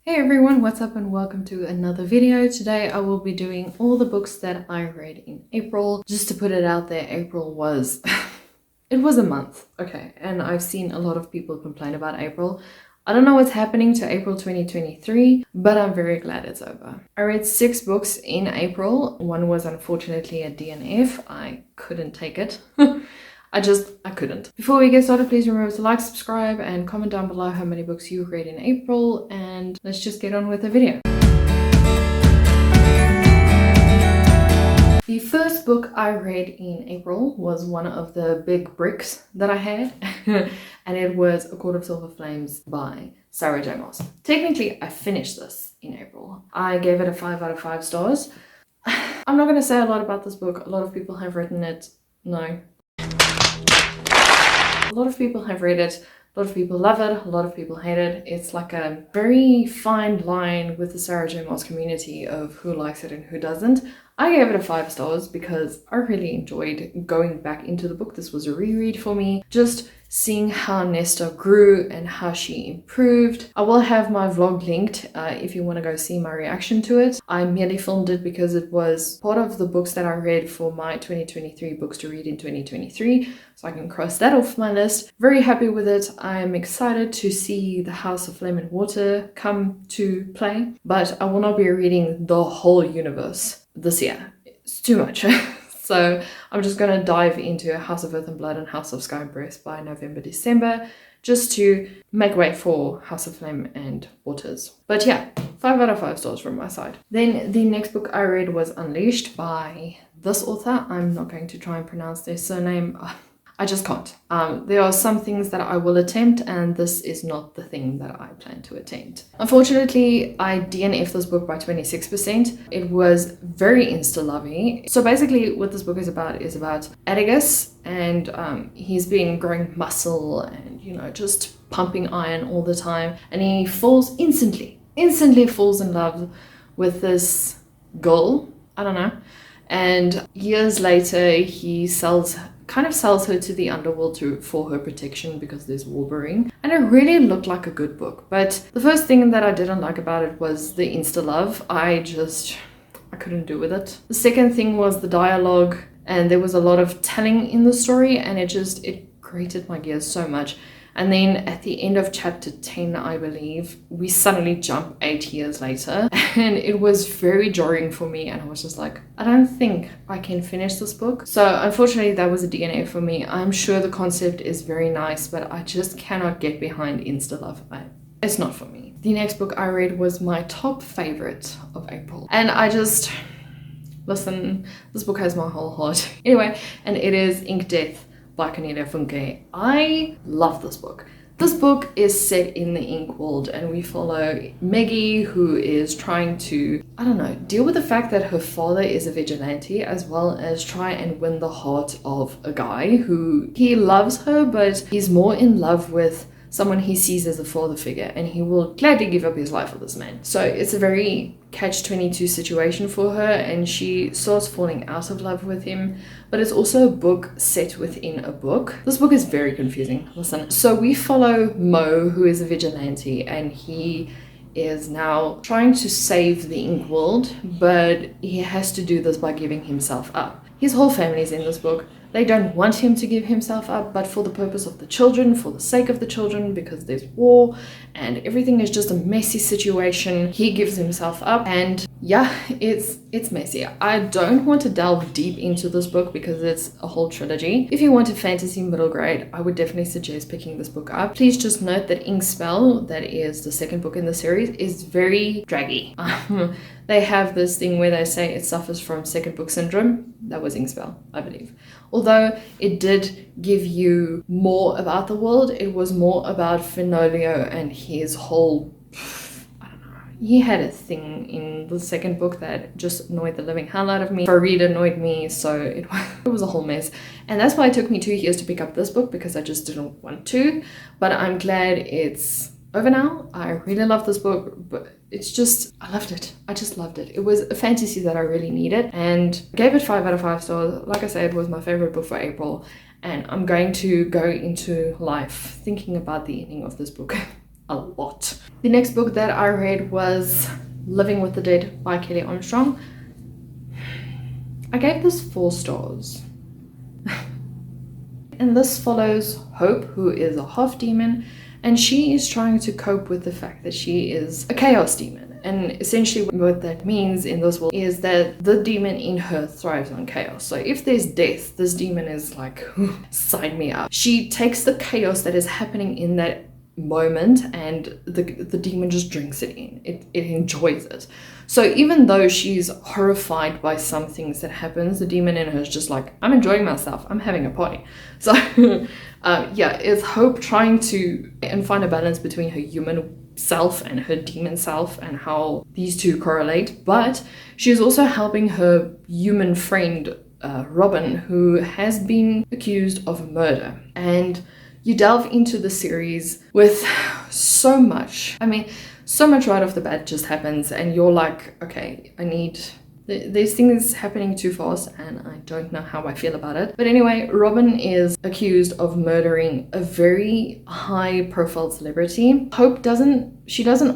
Hey everyone, what's up and welcome to another video. Today I will be doing all the books that I read in April. Just to put it out there, April was it was a month, okay, and I've seen a lot of people complain about April. I don't know what's happening to April 2023, but I'm very glad it's over. I read 6 books in April. One was unfortunately a DNF. I couldn't take it. I couldn't. Before we get started, please remember to like, subscribe, and comment down below how many books you read in April, and let's just get on with the video. The first book I read in April was one of the big bricks that I had, and it was A Court of Silver Flames by Sarah J. Maas. Technically, I finished this in April. I gave it a 5 out of 5 stars. I'm not going to say a lot about this book. A lot of people have written it. No. A lot of people have read it, a lot of people love it, a lot of people hate it. It's like a very fine line with the Sarah J. Maas community of who likes it and who doesn't. I gave it a 5 stars because I really enjoyed going back into the book. This was a reread for me. Just seeing how Nesta grew and how she improved. I will have my vlog linked if you want to go see my reaction to it. I merely filmed it because it was part of the books that I read for my 2023 books to read in 2023. So I can cross that off my list. Very happy with it. I am excited to see The House of Flame and Water come to play, but I will not be reading the whole universe this year. It's too much. So I'm just going to dive into House of Earth and Blood and House of Sky and Breath by November, December, just to make way for House of Flame and Waters. But yeah, 5 out of 5 stars from my side. Then the next book I read was Unleashed by this author. I'm not going to try and pronounce their surname. I just can't. There are some things that I will attempt, and this is not the thing that I plan to attempt. Unfortunately, I DNF'd this book by 26%. It was very insta-lovey. So basically what this book is about Atticus, and he's been growing muscle and, you know, just pumping iron all the time. And he falls instantly falls in love with this girl. I don't know. And years later, he kind of sells her to the underworld for her protection because there's war brewing. And it really looked like a good book. But the first thing that I didn't like about it was the insta-love. I couldn't do with it. The second thing was the dialogue, and there was a lot of telling in the story, and it grated my gears so much. And then at the end of chapter 10, I believe, we suddenly jump 8 years later, and it was very jarring for me, and I was just like, I don't think I can finish this book. So unfortunately, that was a DNA for me. I'm sure the concept is very nice, but I just cannot get behind insta-love. It's not for me. The next book I read was my top favorite of April, and listen, this book has my whole heart. Anyway, and it is Ink Death by Cornelia Funke. I love this book. This book is set in the ink world, and we follow Mage, who is trying to, I don't know, deal with the fact that her father is a vigilante, as well as try and win the heart of a guy who he loves her, but he's more in love with someone he sees as a father figure, and he will gladly give up his life for this man. So it's a very catch-22 situation for her, and she starts falling out of love with him. But it's also a book set within a book. This book is very confusing. Listen. So we follow Mo, who is a vigilante, and he is now trying to save the ink world, but he has to do this by giving himself up. His whole family is in this book. They don't want him to give himself up, but for the purpose of the children, for the sake of the children, because there's war and everything is just a messy situation, he gives himself up. And yeah, it's messy. I don't want to delve deep into this book because it's a whole trilogy. If you want a fantasy middle grade, I would definitely suggest picking this book up. Please just note that Ink Spell, that is the second book in the series, is very draggy. They have this thing where they say it suffers from second book syndrome. That was Ink Spell, I believe. Although it did give you more about the world, it was more about Fenolio and his whole, I don't know, he had a thing in the second book that just annoyed the living hell out of me. Farid annoyed me, so it was a whole mess. And that's why it took me 2 years to pick up this book, because I just didn't want to. But I'm glad it's over now. I really love this book, but it's just, I loved it. I just loved it. It was a fantasy that I really needed, and gave it 5 out of 5 stars. Like I said, it was my favorite book for April, and I'm going to go into life thinking about the ending of this book. a lot. The next book that I read was Living with the Dead by Kelly Armstrong. I gave this 4 stars. And this follows Hope, who is a half demon, and she is trying to cope with the fact that she is a chaos demon. And essentially what that means in this world is that the demon in her thrives on chaos. So if there's death, this demon is like, sign me up. She takes the chaos that is happening in that moment and the demon just drinks it in. It enjoys it. So even though she's horrified by some things that happens, the demon in her is just like, I'm enjoying myself, I'm having a party. So yeah, it's Hope trying to find a balance between her human self and her demon self and how these two correlate. But she's also helping her human friend Robin, who has been accused of murder. And you delve into the series with so much. I mean, so much right off the bat just happens and you're like, okay, there's things happening too fast and I don't know how I feel about it. But anyway, Robin is accused of murdering a very high profile celebrity. Hope doesn't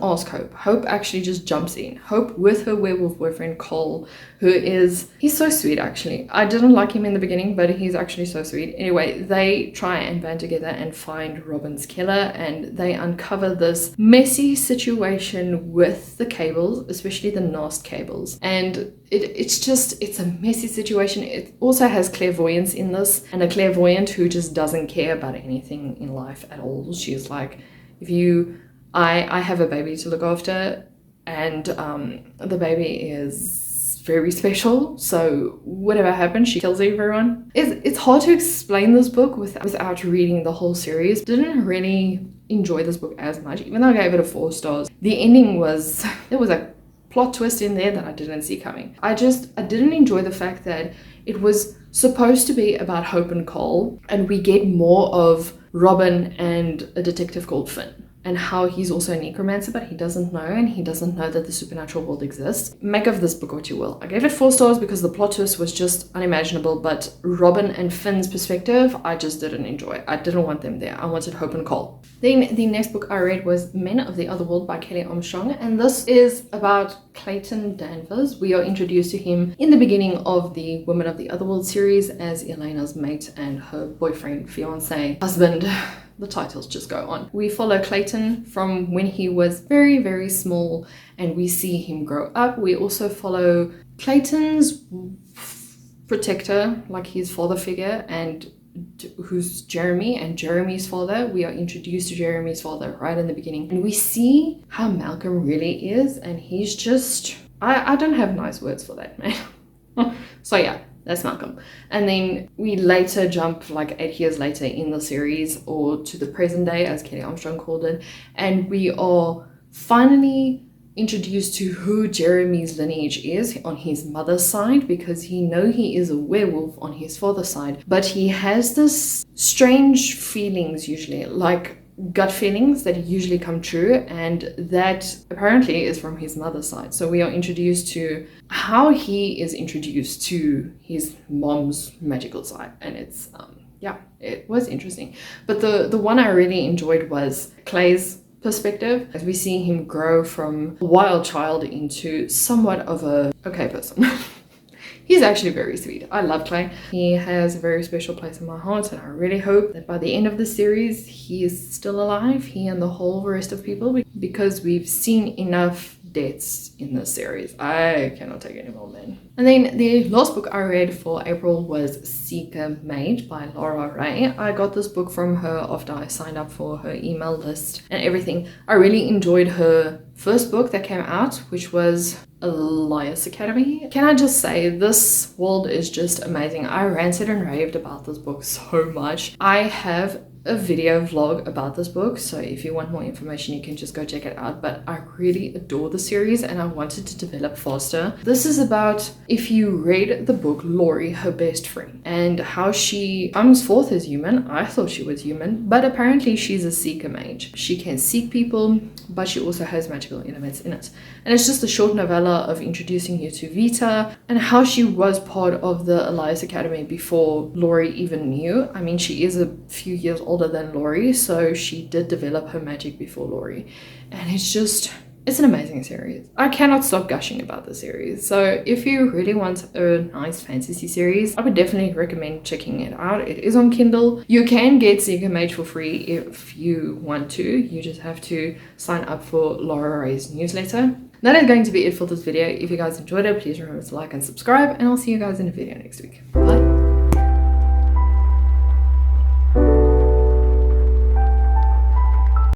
ask Hope. Hope actually just jumps in. Hope with her werewolf boyfriend Cole, he's so sweet actually. I didn't like him in the beginning, but he's actually so sweet. Anyway, they try and band together and find Robin's killer, and they uncover this messy situation with the cables, especially the NAST cables. And it's a messy situation. It also has clairvoyance in this, and a clairvoyant who just doesn't care about anything in life at all. She's like, I have a baby to look after, and the baby is very special, so whatever happens, she kills everyone. It's hard to explain this book without reading the whole series. Didn't really enjoy this book as much, even though I gave it a 4 stars. The ending there was a plot twist in there that I didn't see coming. I didn't enjoy the fact that it was supposed to be about Hope and Cole, and we get more of Robin and a detective called Finn, and how he's also a necromancer, but he doesn't know, and he doesn't know that the supernatural world exists. Make of this book what you will. I gave it 4 stars because the plot twist was just unimaginable, but Robin and Finn's perspective, I just didn't enjoy. I didn't want them there. I wanted Hope and Cole. Then the next book I read was Men of the Otherworld by Kelly Armstrong, and this is about Clayton Danvers. We are introduced to him in the beginning of the Women of the Otherworld series as Elena's mate and her boyfriend, fiance, husband. The titles just go on. We follow Clayton from when he was very, very small, and we see him grow up. We also follow Clayton's protector, like his father figure, and who's Jeremy, and Jeremy's father. We are introduced to Jeremy's father right in the beginning, and we see how Malcolm really is, and he's just, I don't have nice words for that man. So yeah, that's Malcolm. And then we later jump like 8 years later in the series, or to the present day as Kelly Armstrong called it, and we are finally introduced to who Jeremy's lineage is on his mother's side, because he is a werewolf on his father's side, but he has this strange feelings, usually like gut feelings that usually come true, and that apparently is from his mother's side. So we are introduced to how he is introduced to his mom's magical side, and it's yeah, it was interesting. But the one I really enjoyed was Clay's perspective, as we see him grow from a wild child into somewhat of a okay person. He's actually very sweet. I love Clay. He has a very special place in my heart, and I really hope that by the end of the series, he is still alive, he and the whole rest of people, because we've seen enough deaths in this series. I cannot take any more, man. And then the last book I read for April was Seeker Mage by Laura Ray. I got this book from her after I signed up for her email list and everything. I really enjoyed her first book that came out, which was Elias Academy. Can I just say, this world is just amazing. I ranted and raved about this book so much. I have a video vlog about this book, so if you want more information you can just go check it out. But I really adore the series and I wanted to develop faster. This is about, if you read the book, Laurie, her best friend, and how she comes forth as human. I thought she was human, but apparently she's a seeker mage. She can seek people, but she also has magical elements in it. And it's just a short novella of introducing you to Vita and how she was part of the Elias Academy before Laurie even knew. I mean, she is a few years older older than Laurie, so she did develop her magic before Laurie. And it's an amazing series. I cannot stop gushing about the series. So if you really want a nice fantasy series, I would definitely recommend checking it out. It is on Kindle. You can get Secret Mage for free if you want to. You just have to sign up for Laura Ray's newsletter. That is going to be it for this video. If you guys enjoyed it, please remember to like and subscribe, and I'll see you guys in a video next week. Bye.